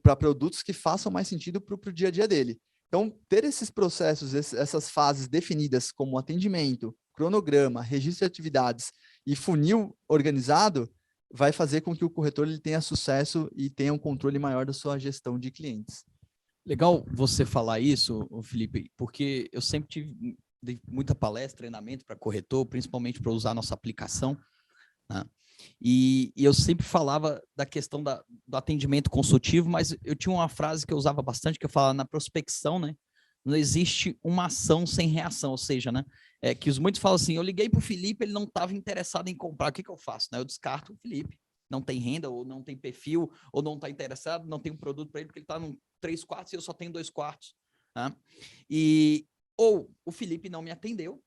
para produtos que façam mais sentido para o dia a dia dele. Então, ter esses processos, essas fases definidas como atendimento, cronograma, registro de atividades e funil organizado, vai fazer com que o corretor ele tenha sucesso e tenha um controle maior da sua gestão de clientes. Legal você falar isso, Felipe, porque eu sempre dei muita palestra, treinamento para corretor, principalmente para usar a nossa aplicação, né? E eu sempre falava da questão do atendimento consultivo, mas eu tinha uma frase que eu usava bastante, que eu falava na prospecção, né? Não existe uma ação sem reação, ou seja, né? Que muitos falam assim, eu liguei para o Felipe, ele não estava interessado em comprar, o que eu faço? Né? Eu descarto o Felipe, não tem renda, ou não tem perfil, ou não está interessado, não tem um produto para ele, porque ele está num 3 quartos e eu só tenho 2 quartos. Né? Ou o Felipe não me atendeu,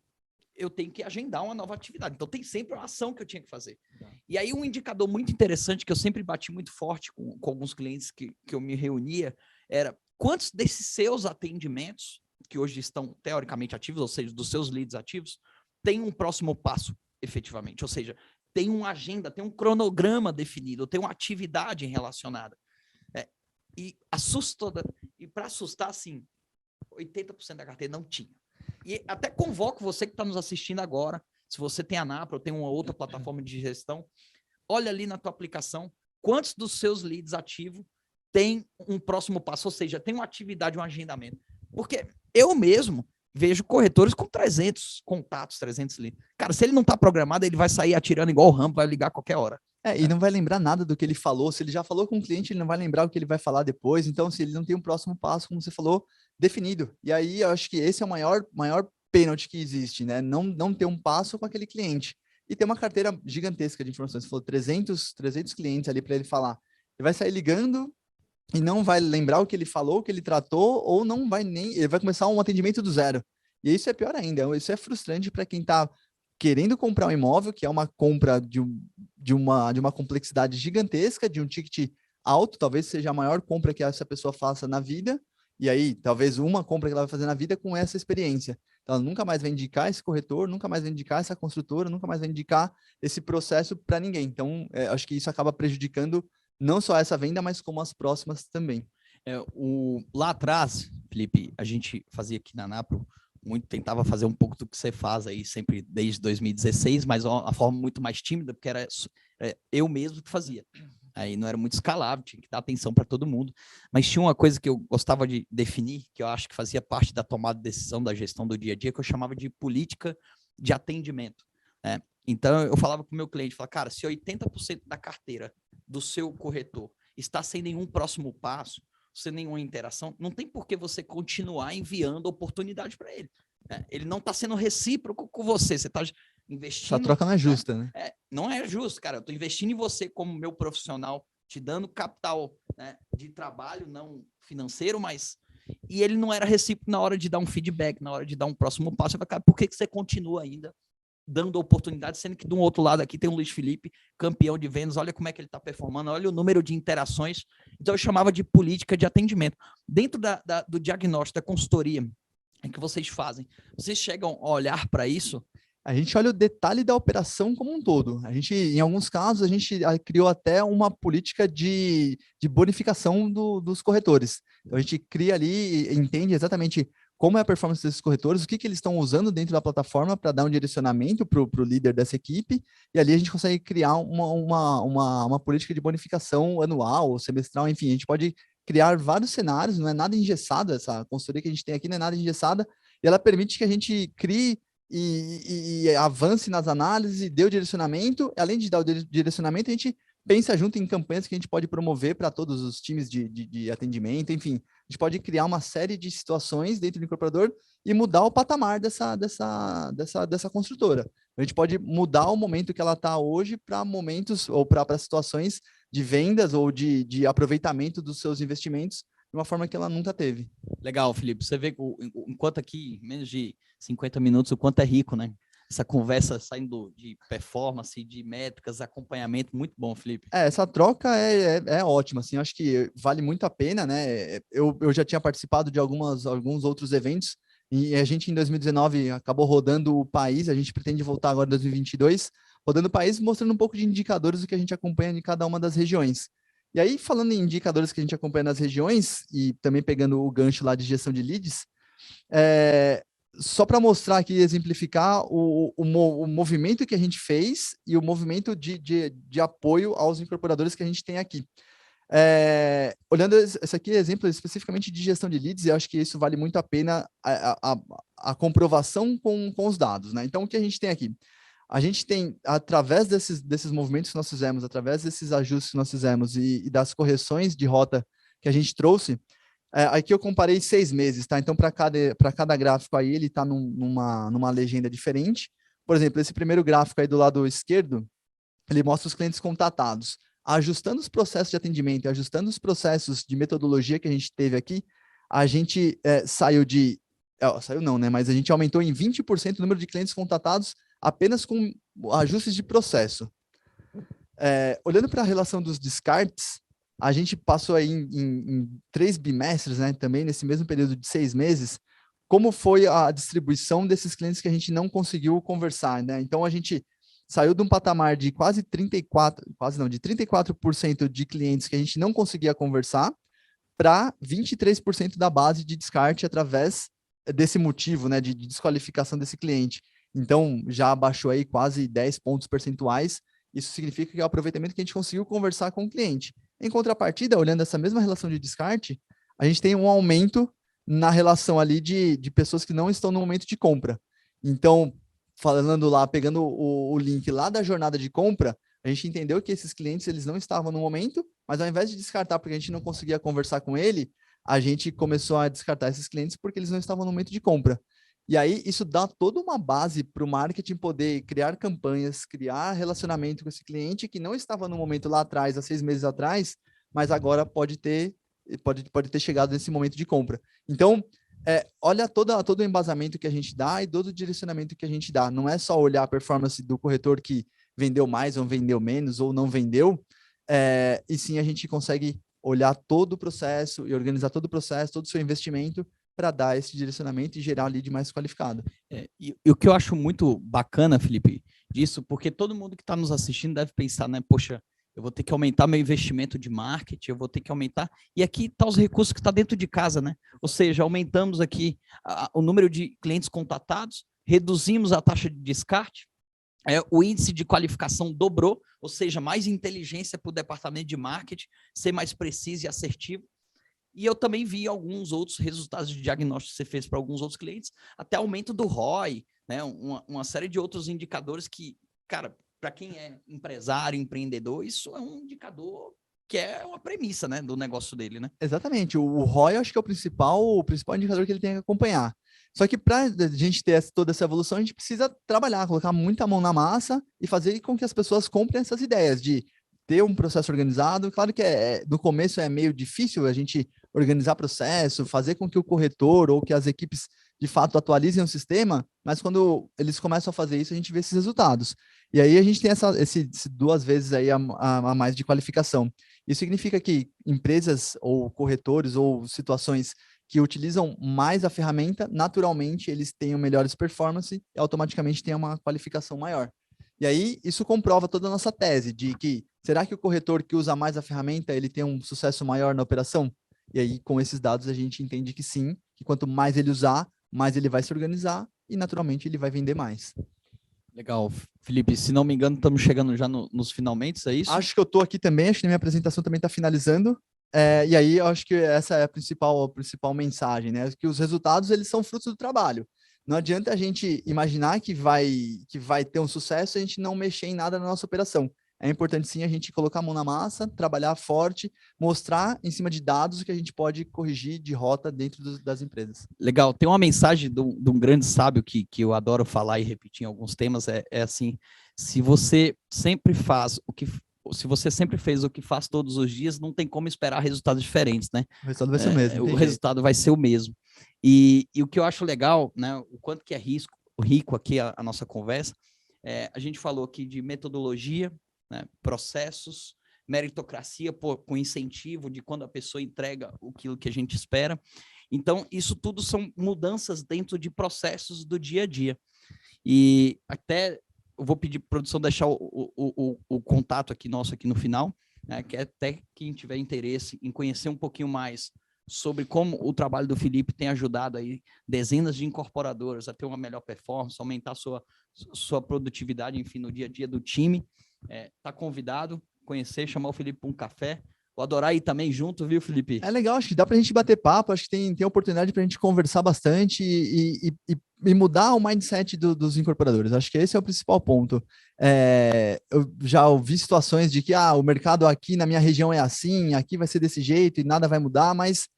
eu tenho que agendar uma nova atividade. Então, tem sempre uma ação que eu tinha que fazer. E aí, um indicador muito interessante que eu sempre bati muito forte com alguns clientes que eu me reunia era quantos desses seus atendimentos, que hoje estão teoricamente ativos, ou seja, dos seus leads ativos, tem um próximo passo, efetivamente. Ou seja, tem uma agenda, tem um cronograma definido, tem uma atividade relacionada. E para assustar, assim, 80% da carteira não tinha. E até convoco você que está nos assistindo agora, se você tem a Napra ou tem uma outra plataforma de gestão, olha ali na tua aplicação quantos dos seus leads ativos tem um próximo passo, ou seja, tem uma atividade, um agendamento. Porque eu mesmo vejo corretores com 300 contatos, 300 leads. Cara, se ele não está programado, ele vai sair atirando igual o Rambo, vai ligar a qualquer hora. E não vai lembrar nada do que ele falou. Se ele já falou com o cliente, ele não vai lembrar o que ele vai falar depois. Então, se ele não tem um próximo passo, como você falou, definido. E aí, eu acho que esse é o maior pênalti que existe, né? Não ter um passo com aquele cliente. E ter uma carteira gigantesca de informações. Você falou 300 clientes ali para ele falar. Ele vai sair ligando e não vai lembrar o que ele falou, o que ele tratou, ou não vai nem... Ele vai começar um atendimento do zero. E isso é pior ainda. Isso é frustrante para quem está querendo comprar um imóvel, que é uma compra de uma complexidade gigantesca, de um ticket alto, talvez seja a maior compra que essa pessoa faça na vida, e aí talvez uma compra que ela vai fazer na vida com essa experiência. Então, ela nunca mais vai indicar esse corretor, nunca mais vai indicar essa construtora, nunca mais vai indicar esse processo para ninguém. Então, acho que isso acaba prejudicando não só essa venda, mas como as próximas também. Lá atrás, Felipe, a gente fazia aqui na Napro, tentava fazer um pouco do que você faz aí sempre desde 2016, mas uma forma muito mais tímida, porque era eu mesmo que fazia. Aí não era muito escalável, tinha que dar atenção para todo mundo. Mas tinha uma coisa que eu gostava de definir, que eu acho que fazia parte da tomada de decisão, da gestão do dia a dia, que eu chamava de política de atendimento. Né? Então eu falava com o meu cliente, falava, cara, se 80% da carteira do seu corretor está sem nenhum próximo passo, sem nenhuma interação, não tem por que você continuar enviando oportunidade para ele. Ele não está sendo recíproco com você, você está investindo... Essa troca não é justa, né? Não é justo, cara. Eu estou investindo em você como meu profissional, te dando capital, né, de trabalho, não financeiro, mas... E ele não era recíproco na hora de dar um feedback, na hora de dar um próximo passo. Eu falei, cara, por que você continua ainda dando oportunidade, sendo que do outro lado aqui tem o Luiz Felipe, campeão de vendas, olha como é que ele está performando, olha o número de interações. Então eu chamava de política de atendimento. Dentro do diagnóstico, da consultoria que vocês fazem, vocês chegam a olhar para isso? A gente olha o detalhe da operação como um todo. A gente, em alguns casos, a gente criou até uma política de bonificação dos corretores. Então a gente cria ali e entende exatamente como é a performance desses corretores, o que eles estão usando dentro da plataforma para dar um direcionamento para o líder dessa equipe, e ali a gente consegue criar uma política de bonificação anual ou semestral, enfim, a gente pode criar vários cenários, não é nada engessado, essa consultoria que a gente tem aqui não é nada engessada, e ela permite que a gente crie e avance nas análises e dê o direcionamento. Além de dar o direcionamento, a gente pensa junto em campanhas que a gente pode promover para todos os times de atendimento, enfim, a gente pode criar uma série de situações dentro do incorporador e mudar o patamar dessa construtora. A gente pode mudar o momento que ela está hoje para momentos ou para situações de vendas ou de aproveitamento dos seus investimentos de uma forma que ela nunca teve. Legal, Felipe. Você vê que enquanto aqui, menos de 50 minutos, o quanto é rico, né? Essa conversa saindo de performance, de métricas, acompanhamento, muito bom, Felipe. Essa troca é ótima, assim, acho que vale muito a pena, né? Eu já tinha participado de alguns outros eventos e a gente, em 2019, acabou rodando o país, a gente pretende voltar agora em 2022, rodando o país, mostrando um pouco de indicadores do que a gente acompanha em cada uma das regiões. E aí, falando em indicadores que a gente acompanha nas regiões, e também pegando o gancho lá de gestão de leads, só para mostrar aqui, exemplificar o movimento que a gente fez e o movimento de apoio aos incorporadores que a gente tem aqui. Olhando esse aqui, exemplo especificamente de gestão de leads, eu acho que isso vale muito a pena a comprovação com os dados, né? Então, o que a gente tem aqui? A gente tem, através desses movimentos que nós fizemos, através desses ajustes que nós fizemos e das correções de rota que a gente trouxe, aqui eu comparei 6 meses, tá? Então, para cada gráfico aí, ele está numa legenda diferente. Por exemplo, esse primeiro gráfico aí do lado esquerdo, ele mostra os clientes contatados. Ajustando os processos de atendimento, ajustando os processos de metodologia que a gente teve aqui, a gente saiu não, né? Mas a gente aumentou em 20% o número de clientes contatados apenas com ajustes de processo. Olhando para a relação dos descartes, a gente passou aí em 3 bimestres, né, também nesse mesmo período de 6 meses, como foi a distribuição desses clientes que a gente não conseguiu conversar, né? Então, a gente saiu de um patamar de de 34% de clientes que a gente não conseguia conversar para 23% da base de descarte através desse motivo, né, de desqualificação desse cliente. Então, já abaixou aí quase 10 pontos percentuais. Isso significa que é o aproveitamento que a gente conseguiu conversar com o cliente. Em contrapartida, olhando essa mesma relação de descarte, a gente tem um aumento na relação ali de pessoas que não estão no momento de compra. Então, falando lá, pegando o link lá da jornada de compra, a gente entendeu que esses clientes eles não estavam no momento, mas ao invés de descartar porque a gente não conseguia conversar com ele, a gente começou a descartar esses clientes porque eles não estavam no momento de compra. E aí isso dá toda uma base para o marketing poder criar campanhas, criar relacionamento com esse cliente que não estava no momento lá atrás, há 6 meses atrás, mas agora pode ter chegado nesse momento de compra. Então, olha todo o embasamento que a gente dá e todo o direcionamento que a gente dá. Não é só olhar a performance do corretor que vendeu mais ou vendeu menos ou não vendeu, e sim a gente consegue olhar todo o processo e organizar todo o processo, todo o seu investimento para dar esse direcionamento e gerar um lead mais qualificado. E o que eu acho muito bacana, Felipe, disso, porque todo mundo que está nos assistindo deve pensar, né, poxa, eu vou ter que aumentar meu investimento de marketing, eu vou ter que aumentar, e aqui está os recursos que está dentro de casa, né? Ou seja, aumentamos aqui o número de clientes contatados, reduzimos a taxa de descarte, o índice de qualificação dobrou, ou seja, mais inteligência para o departamento de marketing, ser mais preciso e assertivo. E eu também vi alguns outros resultados de diagnóstico que você fez para alguns outros clientes, até aumento do ROI, né? Uma série de outros indicadores que, cara, para quem é empresário, empreendedor, isso é um indicador que é uma premissa, né, do negócio dele, né? Exatamente. O ROI, eu acho que é o principal indicador que ele tem que acompanhar. Só que para a gente ter toda essa evolução, a gente precisa trabalhar, colocar muita mão na massa e fazer com que as pessoas comprem essas ideias de ter um processo organizado. Claro que no começo é meio difícil a gente organizar processo, fazer com que o corretor ou que as equipes de fato atualizem o sistema, mas quando eles começam a fazer isso, a gente vê esses resultados. E aí a gente tem esse 2 vezes aí a mais de qualificação. Isso significa que empresas ou corretores ou situações que utilizam mais a ferramenta, naturalmente eles tenham melhores performances e automaticamente têm uma qualificação maior. E aí isso comprova toda a nossa tese de que será que o corretor que usa mais a ferramenta ele tem um sucesso maior na operação? E aí com esses dados a gente entende que sim, que quanto mais ele usar, mais ele vai se organizar e naturalmente ele vai vender mais. Legal, Felipe, se não me engano, estamos chegando já nos finalmente, é isso? Acho que eu estou aqui também, acho que a minha apresentação também está finalizando. E aí eu acho que essa é a principal mensagem, né? Que os resultados eles são frutos do trabalho. Não adianta a gente imaginar que vai ter um sucesso e a gente não mexer em nada na nossa operação. É importante sim a gente colocar a mão na massa, trabalhar forte, mostrar em cima de dados o que a gente pode corrigir de rota dentro das empresas. Legal, tem uma mensagem de um grande sábio que eu adoro falar e repetir em alguns temas, é assim, se você sempre fez o que faz todos os dias, não tem como esperar resultados diferentes, né? O resultado vai ser o mesmo. O resultado vai ser o mesmo. E o que eu acho legal, né, o quanto que é rico aqui a nossa conversa, a gente falou aqui de metodologia, né, processos, meritocracia com incentivo de quando a pessoa entrega aquilo que a gente espera. Então, isso tudo são mudanças dentro de processos do dia a dia. E até eu vou pedir para a produção deixar o contato aqui nosso aqui no final, né, que até quem tiver interesse em conhecer um pouquinho mais sobre como o trabalho do Felipe tem ajudado aí dezenas de incorporadoras a ter uma melhor performance, aumentar sua produtividade, enfim, no dia a dia do time. Tá convidado, conhecer, chamar o Felipe para um café. Vou adorar ir também junto, viu, Felipe? É legal, acho que dá para a gente bater papo, acho que tem oportunidade para a gente conversar bastante e mudar o mindset dos incorporadores. Acho que esse é o principal ponto. Eu já ouvi situações de que o mercado aqui na minha região é assim, aqui vai ser desse jeito e nada vai mudar, mas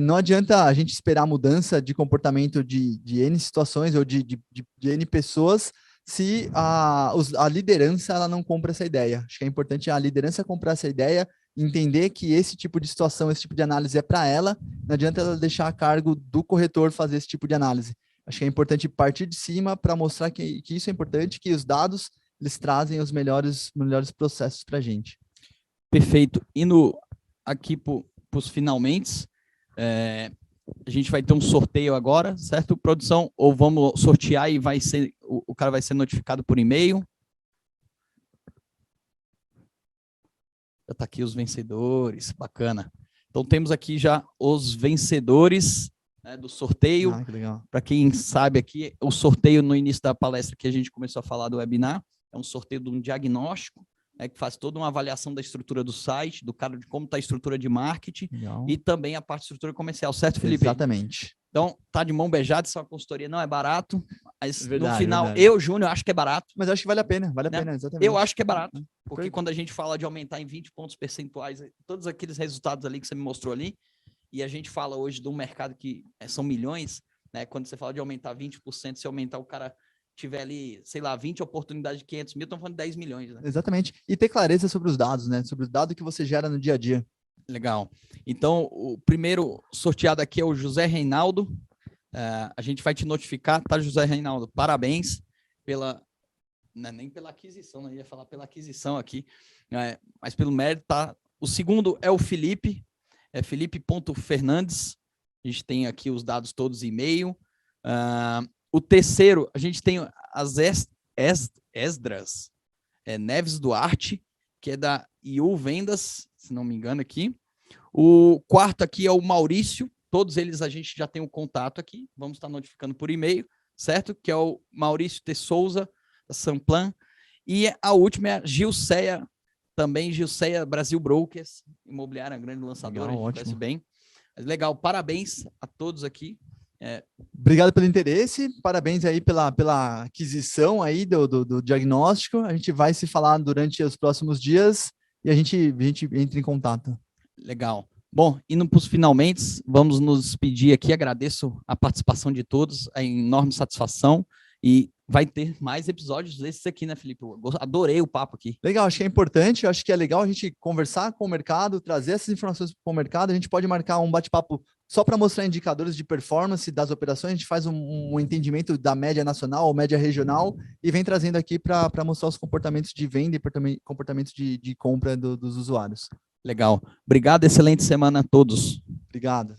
não adianta a gente esperar mudança de comportamento de N situações ou de N pessoas se a liderança ela não compra essa ideia. Acho que é importante a liderança comprar essa ideia, entender que esse tipo de situação, esse tipo de análise é para ela, não adianta ela deixar a cargo do corretor fazer esse tipo de análise. Acho que é importante partir de cima para mostrar que isso é importante, que os dados eles trazem os melhores processos para a gente. Perfeito. Indo aqui para os finalmente, a gente vai ter um sorteio agora, certo, produção? Ou vamos sortear e o cara vai ser notificado por e-mail? Já está aqui os vencedores, bacana. Então, temos aqui já os vencedores, né, do sorteio. Que legal. Para quem sabe aqui, o sorteio no início da palestra que a gente começou a falar do webinar, é um sorteio de um diagnóstico, né, que faz toda uma avaliação da estrutura do site, do cara de como está a estrutura de marketing, Legal. e também a parte de estrutura comercial, certo, Felipe? Exatamente. Então, tá de mão beijada, essa consultoria não é barato, mas Verdade, no final, verdade. Júnior, acho que é barato. Mas eu acho que vale a pena, né? exatamente. Eu acho que é barato, porque quando a gente fala de aumentar em 20 pontos percentuais, todos aqueles resultados ali que você me mostrou ali, e a gente fala hoje de um mercado que são milhões, né? Quando você fala de aumentar 20%, se aumentar o cara tiver ali, sei lá, 20 oportunidades de 500 mil, estão falando de 10 milhões. Né? Exatamente. E ter clareza sobre os dados, né? Sobre os dados que você gera no dia a dia. Legal. Então, o primeiro sorteado aqui é o José Reinaldo. A gente vai te notificar, tá, José Reinaldo? Parabéns pela... Não é nem pela aquisição, não ia falar pela aquisição aqui, mas pelo mérito, tá? O segundo é o Felipe, é Felipe.Fernandes. A gente tem aqui os dados todos e-mail. O terceiro, a gente tem as Esdras Neves Duarte, que é da IU Vendas, se não me engano aqui. O quarto aqui é o Maurício, todos eles a gente já tem um contato aqui, vamos estar notificando por e-mail, certo? Que é o Maurício T. Souza, da Samplan. E a última é a Gilceia, também Gilceia Brasil Brokers, imobiliária, grande lançadora, Legal, a gente conhece bem. Mas legal, parabéns a todos aqui. Obrigado pelo interesse, parabéns aí pela aquisição aí do diagnóstico. A gente vai se falar durante os próximos dias e a gente entra em contato. Legal. Bom, indo para os finalmente, vamos nos despedir aqui. Agradeço a participação de todos, a enorme satisfação. E vai ter mais episódios desses aqui, né, Felipe? Eu adorei o papo aqui. Legal, acho que é importante, acho que é legal a gente conversar com o mercado, trazer essas informações para o mercado. A gente pode marcar um bate-papo só para mostrar indicadores de performance das operações. A gente faz um entendimento da média nacional ou média regional e vem trazendo aqui para mostrar os comportamentos de venda e comportamentos de compra dos usuários. Legal. Obrigado, excelente semana a todos. Obrigado.